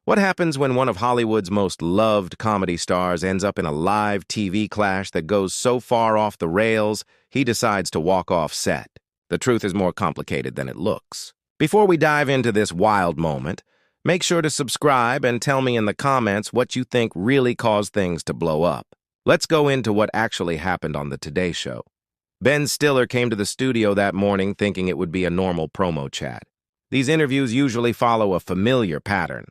What happens when one of Hollywood's most loved comedy stars ends up in a live TV clash that goes so far off the rails, he decides to walk off set? The truth is more complicated than it looks. Before we dive into this wild moment, make sure to subscribe and tell me in the comments what you think really caused things to blow up. Let's go into what actually happened on the Today Show. Ben Stiller came to the studio that morning thinking it would be a normal promo chat. These interviews usually follow a familiar pattern.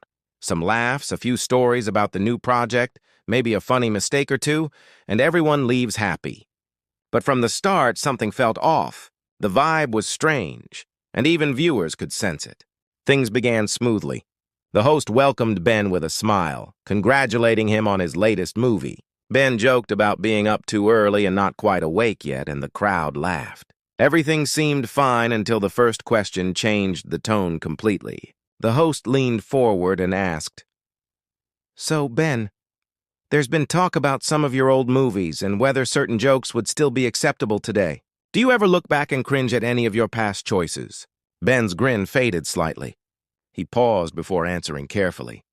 Some laughs, a few stories about the new project, maybe a funny mistake or two, and everyone leaves happy. But from the start, something felt off. The vibe was strange, and even viewers could sense it. Things began smoothly. The host welcomed Ben with a smile, congratulating him on his latest movie. Ben joked about being up too early and not quite awake yet, and the crowd laughed. Everything seemed fine until the first question changed the tone completely. The host leaned forward and asked, "So, Ben, there's been talk about some of your old movies and whether certain jokes would still be acceptable today. Do you ever look back and cringe at any of your past choices?" Ben's grin faded slightly. He paused before answering carefully.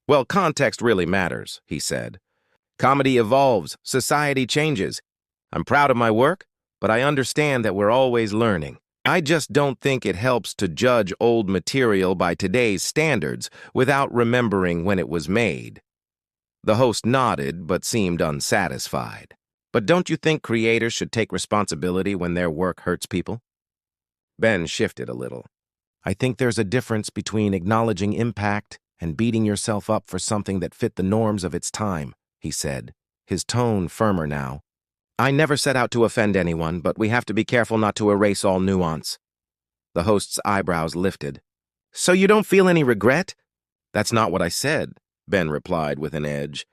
"Well, context really matters," he said. "Comedy evolves, society changes. I'm proud of my work, but I understand that we're always learning. I just don't think it helps to judge old material by today's standards without remembering when it was made." The host nodded but seemed unsatisfied. "But don't you think creators should take responsibility when their work hurts people?" Ben shifted a little. "I think there's a difference between acknowledging impact and beating yourself up for something that fit the norms of its time," he said, his tone firmer now. "I never set out to offend anyone, but we have to be careful not to erase all nuance." The host's eyebrows lifted. "So you don't feel any regret?" "That's not what I said," Ben replied with an edge.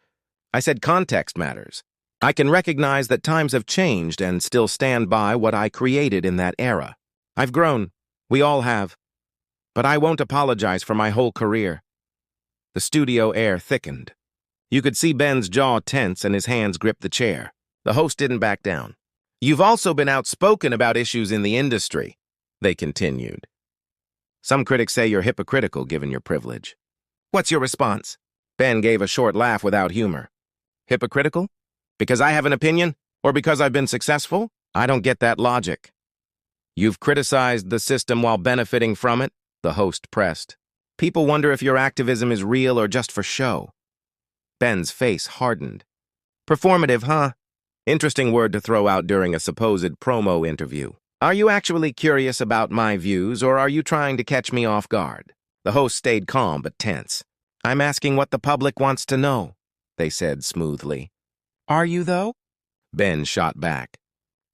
"I said context matters. I can recognize that times have changed and still stand by what I created in that era. I've grown. We all have. But I won't apologize for my whole career." The studio air thickened. You could see Ben's jaw tense and his hands grip the chair. The host didn't back down. "You've also been outspoken about issues in the industry," they continued. "Some critics say you're hypocritical given your privilege. What's your response?" Ben gave a short laugh without humor. "Hypocritical? Because I have an opinion? Or because I've been successful? I don't get that logic." "You've criticized the system while benefiting from it," the host pressed. "People wonder if your activism is real or just for show." Ben's face hardened. "Performative, huh? Interesting word to throw out during a supposed promo interview. Are you actually curious about my views, or are you trying to catch me off guard?" The host stayed calm but tense. "I'm asking what the public wants to know," they said smoothly. "Are you, though?" Ben shot back.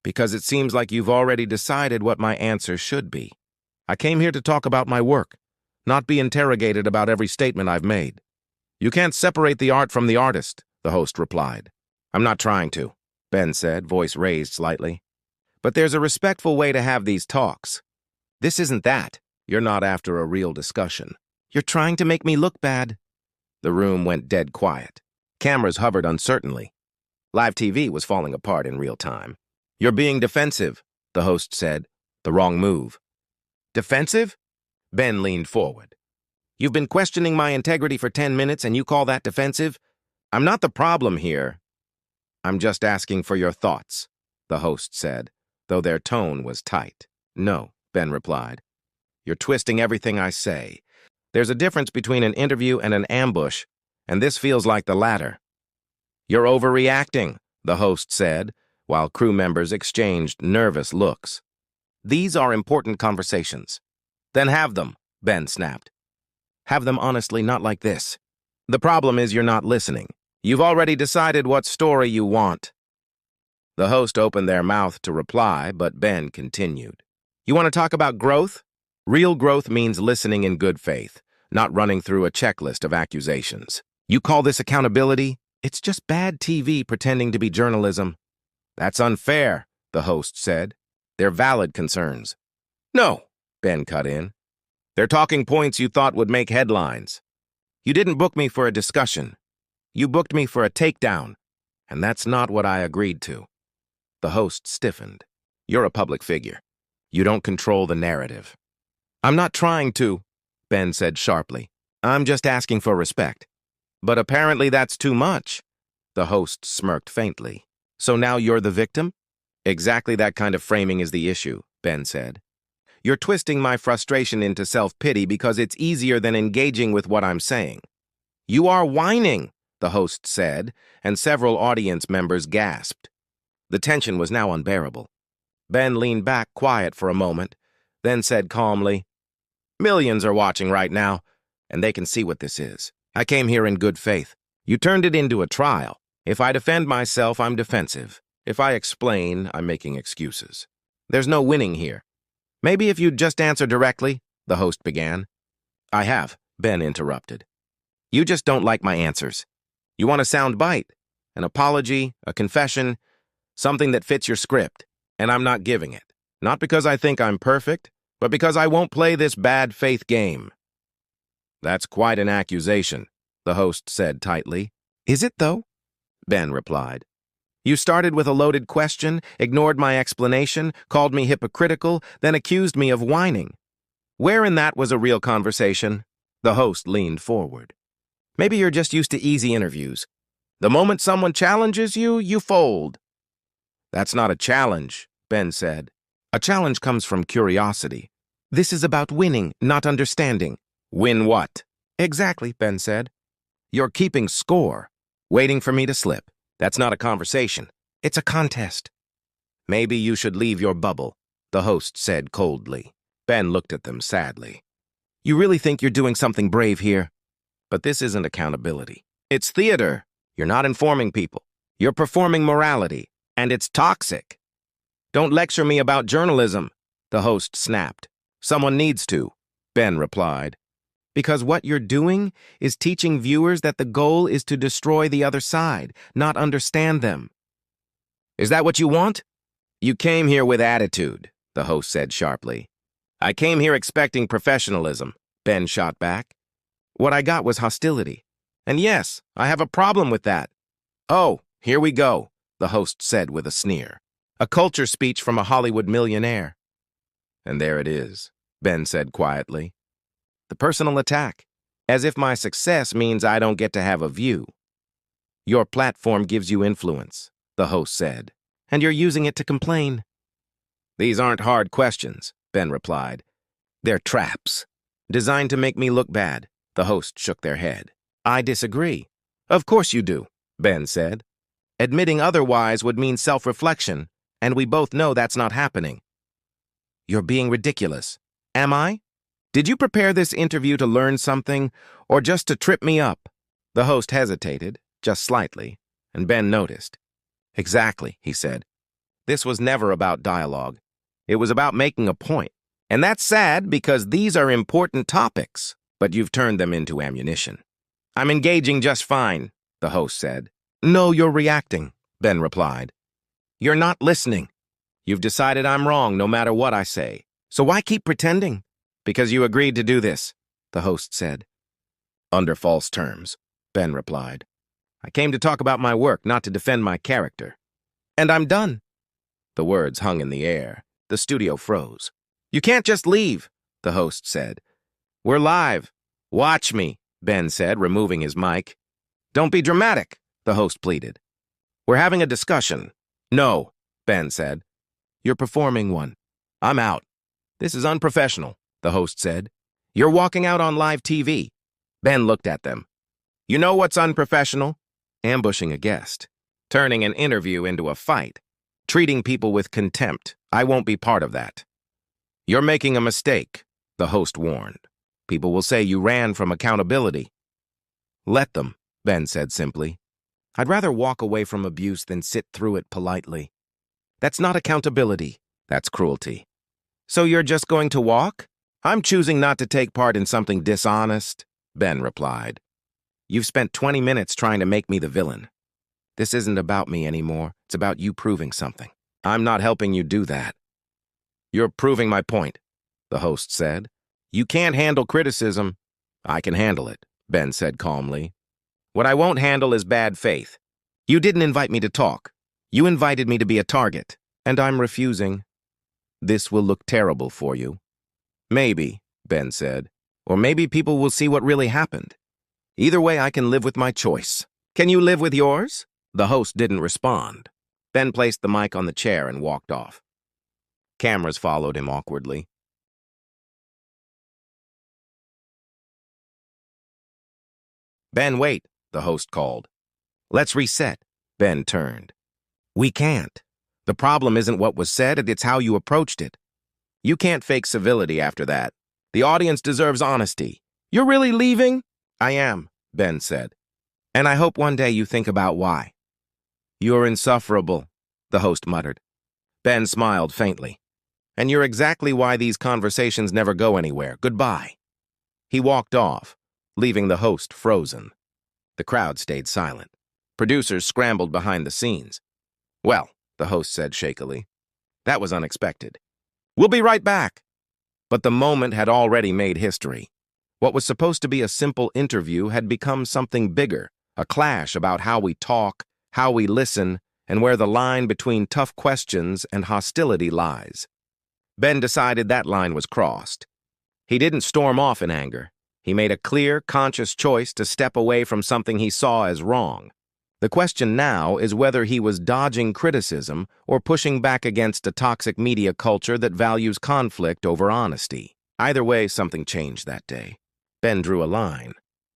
"Because it seems like you've already decided what my answer should be. I came here to talk about my work, not be interrogated about every statement I've made." "You can't separate the art from the artist," the host replied. "I'm not trying to," Ben said, voice raised slightly. "But there's a respectful way to have these talks. This isn't that. You're not after a real discussion. You're trying to make me look bad." The room went dead quiet. Cameras hovered uncertainly. Live TV was falling apart in real time. "You're being defensive," the host said. "The wrong move." "Defensive?" Ben leaned forward. "You've been questioning my integrity for 10 minutes and you call that defensive? I'm not the problem here. I'm just asking for your thoughts," the host said, though their tone was tight. "No," Ben replied. "You're twisting everything I say. There's a difference between an interview and an ambush, and this feels like the latter." "You're overreacting," the host said, while crew members exchanged nervous looks. "These are important conversations." "Then have them," Ben snapped. "Have them honestly, not like this. The problem is you're not listening. You've already decided what story you want." The host opened their mouth to reply, but Ben continued. "You want to talk about growth? Real growth means listening in good faith, not running through a checklist of accusations. You call this accountability? It's just bad TV pretending to be journalism." "That's unfair," the host said. "They're valid concerns." "No," Ben cut in. "They're talking points you thought would make headlines. You didn't book me for a discussion. You booked me for a takedown, and that's not what I agreed to." The host stiffened. "You're a public figure. You don't control the narrative." "I'm not trying to," Ben said sharply. I'm just asking for respect. But apparently that's too much. The host smirked faintly. So now you're the victim? Exactly that kind of framing is the issue, Ben said. You're twisting my frustration into self-pity because it's easier than engaging with what I'm saying. You are whining, the host said, and several audience members gasped. The tension was now unbearable. Ben leaned back quiet for a moment, then said calmly, Millions are watching right now, and they can see what this is. I came here in good faith. You turned it into a trial. If I defend myself, I'm defensive. If I explain, I'm making excuses. There's no winning here. Maybe if you'd just answer directly, the host began. I have, Ben interrupted. You just don't like my answers. You want a sound bite, an apology, a confession, something that fits your script, and I'm not giving it. Not because I think I'm perfect, but because I won't play this bad faith game. That's quite an accusation, the host said tightly. Is it, though? Ben replied. You started with a loaded question, ignored my explanation, called me hypocritical, then accused me of whining. Where in that was a real conversation? The host leaned forward. Maybe you're just used to easy interviews. The moment someone challenges you, you fold. That's not a challenge, Ben said. A challenge comes from curiosity. This is about winning, not understanding. Win what? Exactly, Ben said. You're keeping score, waiting for me to slip. That's not a conversation. It's a contest. Maybe you should leave your bubble, the host said coldly. Ben looked at them sadly. You really think you're doing something brave here? But this isn't accountability. It's theater. You're not informing people. You're performing morality, and it's toxic. Don't lecture me about journalism, the host snapped. Someone needs to, Ben replied. Because what you're doing is teaching viewers that the goal is to destroy the other side, not understand them. Is that what you want? You came here with attitude, the host said sharply. I came here expecting professionalism, Ben shot back. What I got was hostility. And yes, I have a problem with that. Oh, here we go, the host said with a sneer. A culture speech from a Hollywood millionaire. And there it is, Ben said quietly. The personal attack, as if my success means I don't get to have a view. Your platform gives you influence, the host said, and you're using it to complain. These aren't hard questions, Ben replied. They're traps, designed to make me look bad. The host shook their head. I disagree. Of course you do, Ben said. Admitting otherwise would mean self-reflection, and we both know that's not happening. You're being ridiculous. Am I? Did you prepare this interview to learn something, or just to trip me up? The host hesitated, just slightly, and Ben noticed. Exactly, he said. This was never about dialogue. It was about making a point. And that's sad because these are important topics, but you've turned them into ammunition. I'm engaging just fine, the host said. No, you're reacting, Ben replied. You're not listening. You've decided I'm wrong no matter what I say. So why keep pretending? Because you agreed to do this, the host said. Under false terms, Ben replied. I came to talk about my work, not to defend my character. And I'm done. The words hung in the air. The studio froze. You can't just leave, the host said. We're live. Watch me, Ben said, removing his mic. Don't be dramatic, the host pleaded. We're having a discussion. No, Ben said. You're performing one. I'm out. This is unprofessional, the host said. You're walking out on live TV. Ben looked at them. You know what's unprofessional? Ambushing a guest. Turning an interview into a fight. Treating people with contempt. I won't be part of that. You're making a mistake, the host warned. People will say you ran from accountability. Let them, Ben said simply. I'd rather walk away from abuse than sit through it politely. That's not accountability. That's cruelty. So you're just going to walk? I'm choosing not to take part in something dishonest, Ben replied. You've spent 20 minutes trying to make me the villain. This isn't about me anymore. It's about you proving something. I'm not helping you do that. You're proving my point, the host said. You can't handle criticism. I can handle it, Ben said calmly. What I won't handle is bad faith. You didn't invite me to talk. You invited me to be a target, and I'm refusing. This will look terrible for you. Maybe, Ben said. Or maybe people will see what really happened. Either way, I can live with my choice. Can you live with yours? The host didn't respond. Ben placed the mic on the chair and walked off. Cameras followed him awkwardly. Ben, wait, the host called. Let's reset. Ben turned. We can't. The problem isn't what was said, it's how you approached it. You can't fake civility after that. The audience deserves honesty. You're really leaving? I am, Ben said. And I hope one day you think about why. You're insufferable, the host muttered. Ben smiled faintly. And you're exactly why these conversations never go anywhere. Goodbye. He walked off, leaving the host frozen. The crowd stayed silent. Producers scrambled behind the scenes. Well, the host said shakily, that was unexpected. We'll be right back. But the moment had already made history. What was supposed to be a simple interview had become something bigger, a clash about how we talk, how we listen, and where the line between tough questions and hostility lies. Ben decided that line was crossed. He didn't storm off in anger. He made a clear, conscious choice to step away from something he saw as wrong. The question now is whether he was dodging criticism or pushing back against a toxic media culture that values conflict over honesty. Either way, something changed that day. Ben drew a line.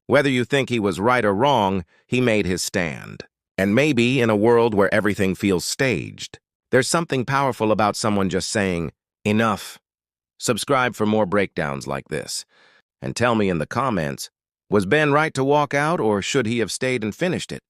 Whether you think he was right or wrong, he made his stand. And maybe in a world where everything feels staged, there's something powerful about someone just saying, enough. Subscribe for more breakdowns like this. And tell me in the comments, was Ben right to walk out or should he have stayed and finished it?